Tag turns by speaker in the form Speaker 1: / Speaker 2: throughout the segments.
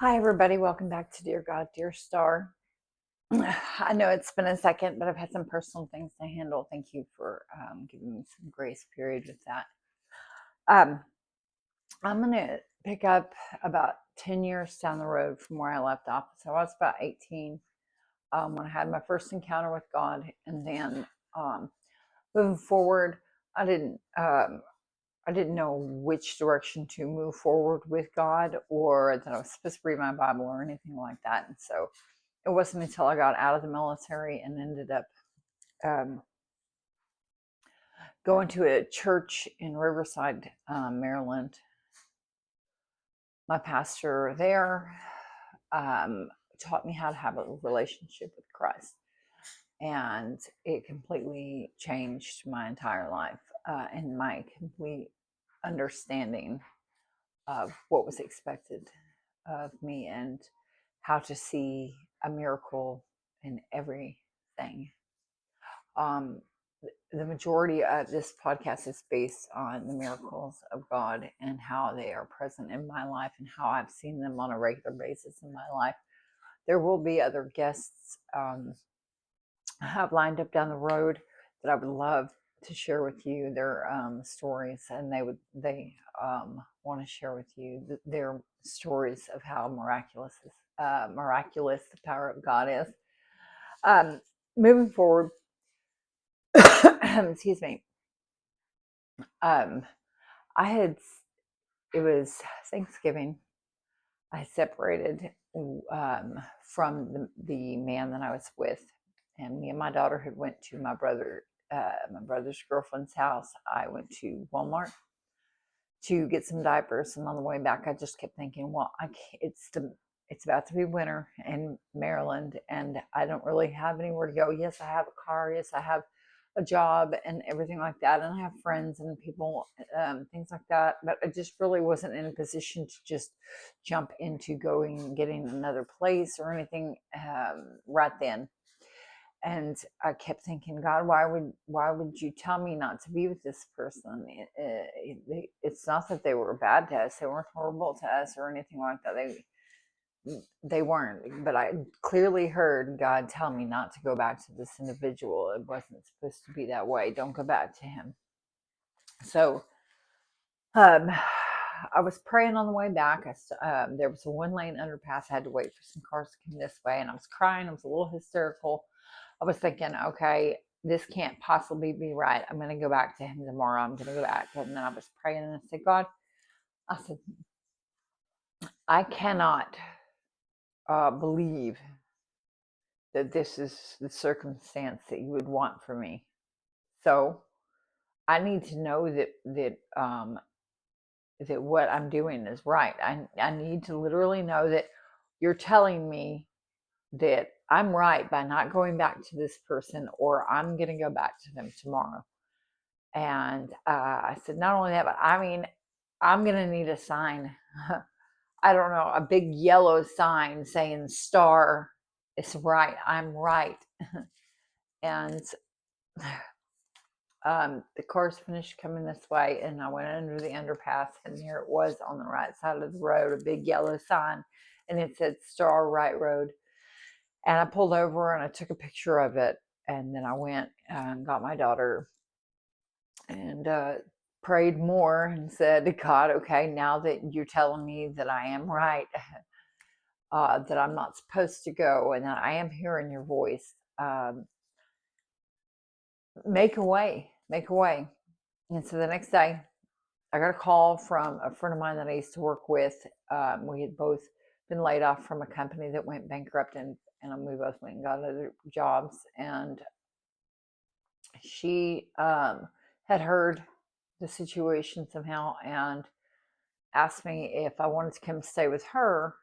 Speaker 1: Hi, everybody. Welcome back to Dear God, Dear Star. I know it's been a second, but I've had some personal things to handle. Thank you for giving me some grace period with that. Um, I'm going to pick up about 10 years down the road from where I left off. So I was about 18 when I had my first encounter with God. And then um, moving forward, I didn't. I didn't know which direction to move forward with God or that I was supposed to read my Bible or anything like that. And so it wasn't until I got out of the military and ended up um, going to a church in Riverside, Maryland. My pastor there taught me how to have a relationship with Christ, and it completely changed my entire life and my complete understanding of what was expected of me and how to see a miracle in everything. Um, the majority of this podcast is based on the miracles of God and how they are present in my life and how I've seen them on a regular basis in my life. There will be other guests I have lined up down the road that I would love to share with you their stories, and they want to share with you their stories of how miraculous the power of God is. Um, Moving forward, excuse me. Um, I had it was Thanksgiving. I separated from the man that I was with, and me and my daughter had went to my brother's girlfriend's house. I went to Walmart to get some diapers, and on the way back, I just kept thinking, well, it's about to be winter in Maryland, and I don't really have anywhere to go. Yes, I have a car. Yes, I have a job and everything like that, and I have friends and people, things like that. But I just really wasn't in a position to just jump into going and getting another place or anything right then. And I kept thinking, God, why would you tell me not to be with this person? It's not that they were bad to us; they weren't horrible to us or anything like that. They weren't, but I clearly heard God tell me not to go back to this individual. It wasn't supposed to be that way. Don't go back to him. So um, I was praying on the way back. There was a one-lane underpass. I had to wait for some cars to come this way, and I was crying. I was a little hysterical. I was thinking, okay, this can't possibly be right. I'm going to go back to him tomorrow. I'm going to go back. And then I was praying, and I said, God, I said, I cannot believe that this is the circumstance that you would want for me. So I need to know that what I'm doing is right. I need to literally know that you're telling me that I'm right by not going back to this person, or I'm going to go back to them tomorrow. And I said, not only that, but I mean, I'm going to need a sign. I don't know, a big yellow sign saying star. It's right. I'm right. And the cars finished coming this way, and I went under the underpass, and there it was on the right side of the road, a big yellow sign, and it said Star Right Road. And I pulled over and I took a picture of it, and then I went and got my daughter and prayed more and said, God, okay, now that you're telling me that I am right, that I'm not supposed to go, and that I am hearing your voice, make a way, make a way. And so the next day, I got a call from a friend of mine that I used to work with. We had both been laid off from a company that went bankrupt, and we both went and got other jobs. And she had heard the situation somehow and asked me if I wanted to come stay with her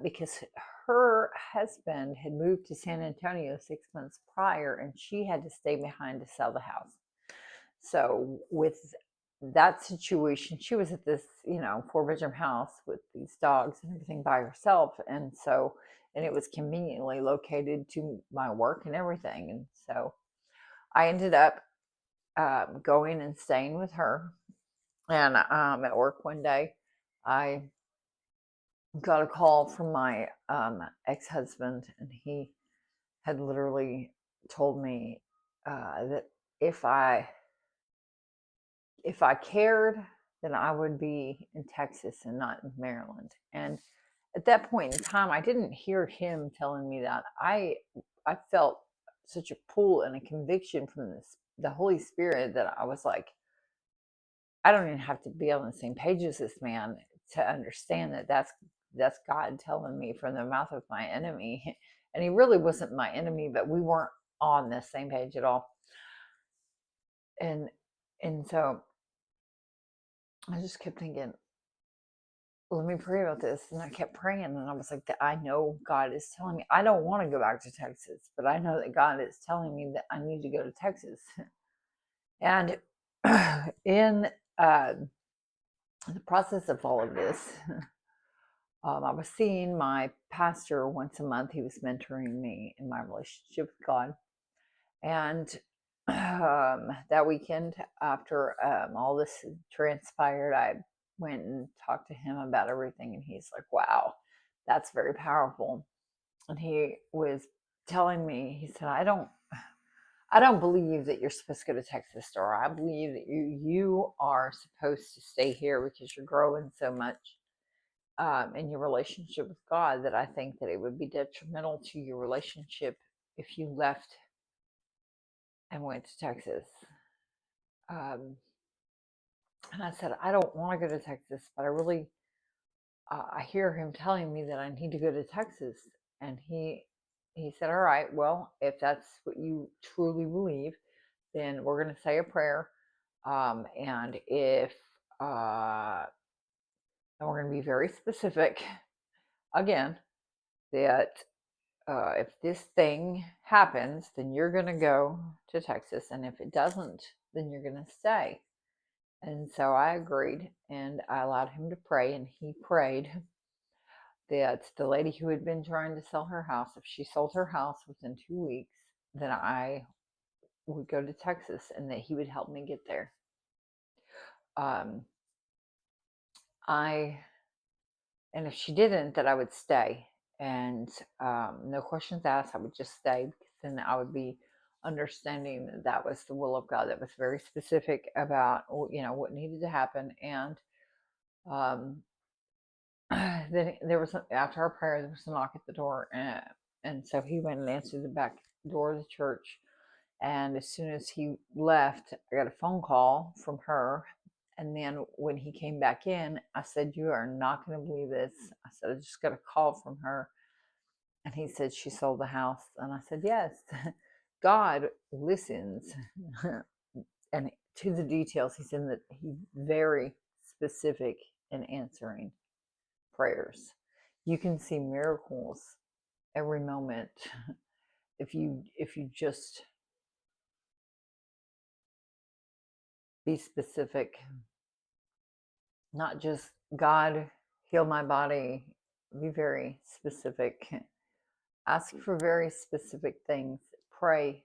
Speaker 1: because her husband had moved to San Antonio 6 months prior, and she had to stay behind to sell the house. So with that situation, she was at this, 4-bedroom house with these dogs and everything by herself. And it was conveniently located to my work and everything. And so I ended up going and staying with her. And at work one day, I got a call from my ex-husband, and he had literally told me that if I cared, then I would be in Texas and not in Maryland. And at that point in time, I didn't hear him telling me that. I felt such a pull and a conviction from the Holy Spirit, that I was like, I don't even have to be on the same page as this man to understand that that's God telling me from the mouth of my enemy. And he really wasn't my enemy, but we weren't on the same page at all. And so I just kept thinking, let me pray about this. And I kept praying, and I was like, I know God is telling me, I don't want to go back to Texas, but I know that God is telling me that I need to go to Texas. And in the process of all of this, I was seeing my pastor once a month. He was mentoring me in my relationship with God. And that weekend, after all this transpired, I went and talked to him about everything. And he's like, wow, that's very powerful. And he was telling me, he said, I don't believe that you're supposed to go to Texas, or I believe that you are supposed to stay here because you're growing so much in your relationship with God, that I think that it would be detrimental to your relationship if you left and went to Texas. Um, and I said, I don't want to go to Texas, but I really, I hear him telling me that I need to go to Texas. And he said, all right, well, if that's what you truly believe, then we're going to say a prayer. And if, and we're going to be very specific again, that if this thing happens, then you're going to go to Texas. And if it doesn't, then you're going to stay. And so I agreed, and I allowed him to pray. And he prayed that the lady who had been trying to sell her house, if she sold her house within 2 weeks, then I would go to Texas, and that he would help me get there. Um, I And if she didn't, that I would stay, and no questions asked. I would just stay, because then I would be understanding that that was the will of God. That was very specific about what needed to happen. And um, then there was after our prayer, there was a knock at the door, and so he went and answered the back door of the church. And as soon as he left, I got a phone call from her. And then when he came back in, I said, you are not going to believe this. I said, I just got a call from her. And he said, she sold the house. And I said, yes, God listens. And to the details, he's in that he's very specific in answering prayers. You can see miracles every moment if you just be specific. Not just God, heal my body. Be very specific. Ask for very specific things. Pray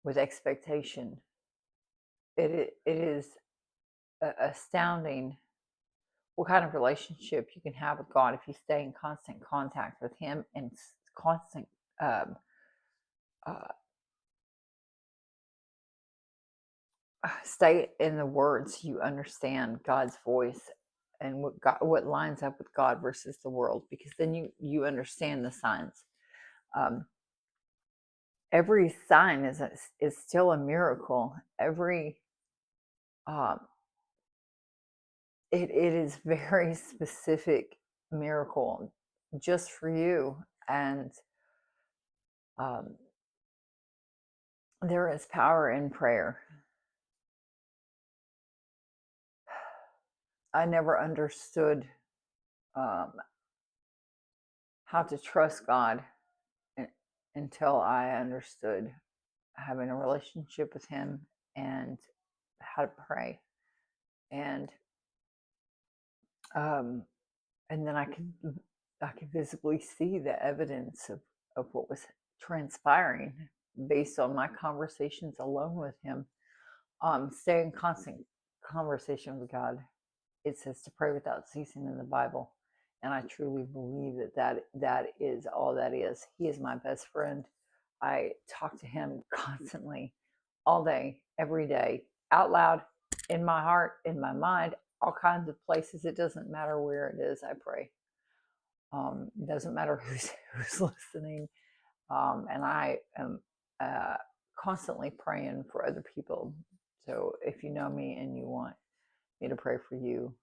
Speaker 1: with expectation. It is astounding what kind of relationship you can have with God if you stay in constant contact with Him, and constant um, uh, stay in the words. You understand God's voice and what lines up with God versus the world, because then you understand the signs. Um, every sign is still a miracle. Every um, it is very specific miracle just for you. And um, there is power in prayer. I never understood um, how to trust God until I understood having a relationship with Him and how to pray. And um, and then I could visibly see the evidence of what was transpiring based on my conversations alone with Him. Stay in constant conversation with God. It says to pray without ceasing in the Bible. And I truly believe that is all that is. He is my best friend. I talk to him constantly, all day, every day, out loud, in my heart, in my mind, all kinds of places. It doesn't matter where it is. I pray. It doesn't matter who's listening. And I am uh, constantly praying for other people. So if you know me and you want me to pray for you,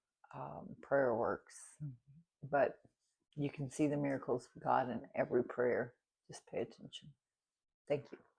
Speaker 1: prayer works. But you can see the miracles of God in every prayer. Just pay attention. Thank you.